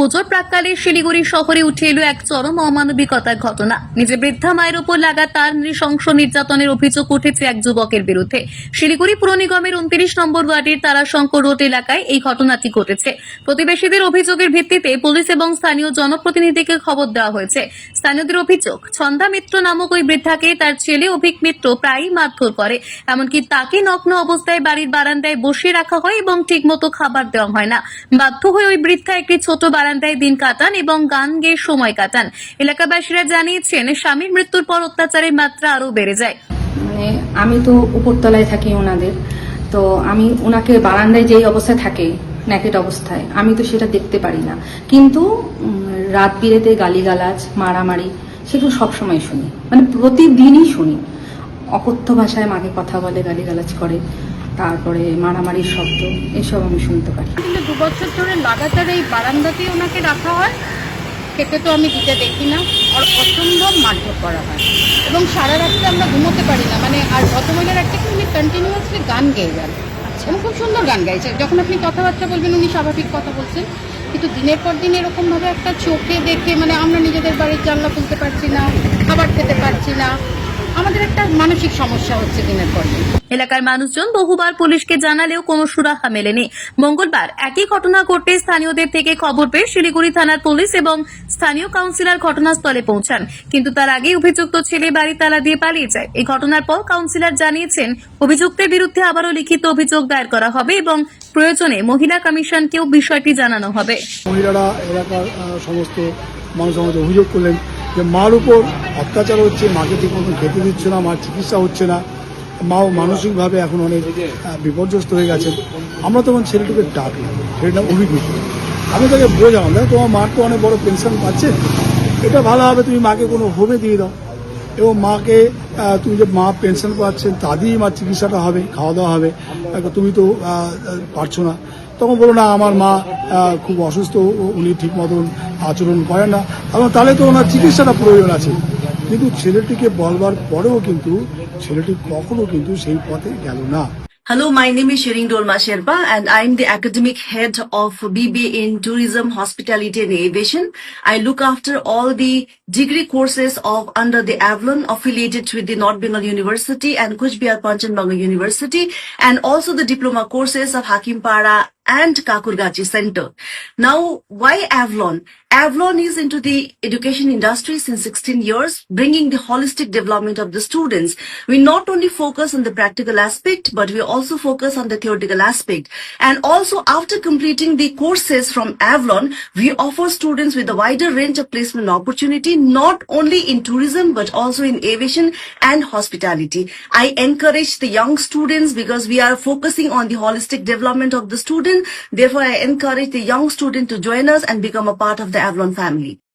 পুজোর প্রাক্কালে শিলিগুড়ি শহরে উঠে এলো এক চরম অমানবিকতার ঘটনা। নিজে বৃদ্ধা মায়ের উপর লাগাতার নৃশংস নির্যাতনের অভিযোগ উঠেছে এক যুবকের বিরুদ্ধে। শিলিগুড়ি পুর নিগমের 29 নম্বর ওয়ার্ডের তারাশঙ্কর রোড এলাকায় এই ঘটনাটি ঘটেছে। প্রতিবেশীদের অভিযোগের ভিত্তিতে পুলিশ এবং স্থানীয় জনপ্রতিনিধিকে খবর দেওয়া হয়েছে। স্থানীয়দের অভিযোগ, ছন্দা মিত্র নামক ওই বৃদ্ধাকে তার ছেলে অভিক মিত্র প্রায়ই মারধর করে, এমনকি তাকে নগ্ন অবস্থায় বাড়ির বারান্দায় বসিয়ে রাখা হয় এবং ঠিকমতো খাবার দেওয়া হয় না। বাধ্য হয়ে ওই বৃদ্ধা একটি ছোট বারান্দায় দিন কাটান এবং গান গেয়ে সময় কাটান। এলাকাবাসীরা জানিয়েছেন, স্বামীর মৃত্যুর পর অত্যাচারের মাত্রা আরো বেড়ে যায়। মানে আমি তো উপরতলায় থাকি ওনাদের, তো আমি ওনাকে বারান্দায় যেই অবস্থায় থাকে ন্যাকেট অবস্থায়, আমি তো সেটা দেখতে পারি না, কিন্তু রাত বিরেতে গালিগালাজ মারামারি সেগুলো সবসময় শুনি, মানে প্রতিদিনই শুনি। অকথ্য ভাষায় মাকে কথা বলে, গালিগালাজ করে, তারপরে মারামারির শব্দ, এসব আমি শুনতে পারি। কিন্তু 2 বছর ধরে লাগাতার এই বারান্দাতেই ওনাকে রাখা হয়, খেতে তো আমি দিতে দেখি না, আর অসম্ভব মারধর করা হয় এবং সারা রাত্রে আমরা ঘুমোতে পারি না। মানে আর ভদ্রমহিলার একটা কি, উনি কন্টিনিউয়াসলি গান গেয়ে যান এবং খুব সুন্দর গান গাইছে। যখন আপনি কথাবার্তা বলবেন উনি স্বাভাবিক কথা বলছেন, কিন্তু দিনের পর দিন এরকমভাবে একটা চোখে দেখে, মানে আমরা নিজেদের বাড়ির জানলা খুলতে পারছি না, খাবার খেতে পারছি না, আমাদের একটা মানসিক সমস্যা হচ্ছে দিনের পর দিন। এলাকার মানুষজন বহুবার পুলিশকে জানালেও কোনো সুরাহা মেলেনি। মঙ্গলবার একই ঘটনা ঘটতে স্থানীয়দের থেকে খবর পেয়ে শিলিগুড়ি থানার পুলিশ এবং স্থানীয় কাউন্সিলর ঘটনাস্থলে পৌঁছান, কিন্তু তার আগেই অভিযুক্ত ছেলে বাড়ি তালা দিয়ে পালিয়ে যায়। এই ঘটনার পর কাউন্সিলর জানিয়েছেন, অভিযুক্তের বিরুদ্ধে আবারও লিখিত অভিযোগ দায়ের করা হবে এবং প্রয়োজনে মহিলা কমিশনকেও বিষয়টি জানানো হবে। মহিলারা এলাকার সমস্ত মানুষ আমাদের অভিযোগ করলেন যে মার উপর অত্যাচার হচ্ছে, মাকে ঠিক মতন খেতে দিচ্ছে না, মার চিকিৎসা হচ্ছে না, মাও মানসিকভাবে এখন অনেক বিপর্যস্ত হয়ে গেছেন। আমরা তখন ছেলেটিকে ডাকলাম, ছেলেটা অভিজ্ঞ, আমি তাকে বোঝালাম, দেখো তোমার মার তো অনেক বড় পেনশন পাচ্ছে, এটা ভালো হবে তুমি মাকে কোনো হোমে দিয়ে দাও, এবং মাকে তুমি যে মা পেনশন পাচ্ছেন তা দিয়েই মার চিকিৎসাটা হবে, খাওয়া দাওয়া হবে, তুমি তো পারছো না। তখন বলো না, আমার মা খুব অসুস্থ, উনি ঠিক মতন আচরণ করেন না, এবং তাহলে তো ওনার চিকিৎসাটা প্রয়োজন আছে। কিন্তু ছেলেটিকে বলবার পরেও কিন্তু ছেলেটি কখনো কিন্তু সেই পথে গেল না। Hello, my name is Shering Dolma Sherpa and I'm the academic head of BBA in Tourism, Hospitality and Aviation. I look after all the degree courses of under the Avalon affiliated with the North Bengal University and Kuch Bihar Panchanbanga University, and also the diploma courses of Hakimpara and Kakurgachi Center. Now, why Avalon? Avalon is into the education industry since 16 years, bringing the holistic development of the students. We not only focus on the practical aspect, but we also focus on the theoretical aspect. And also, after completing the courses from Avalon, we offer students with a wider range of placement opportunity, not only in tourism, but also in aviation and hospitality. I encourage the young students, because we are focusing on the holistic development of the student. Therefore, I encourage the young student to join us and become a part of the Avalon family.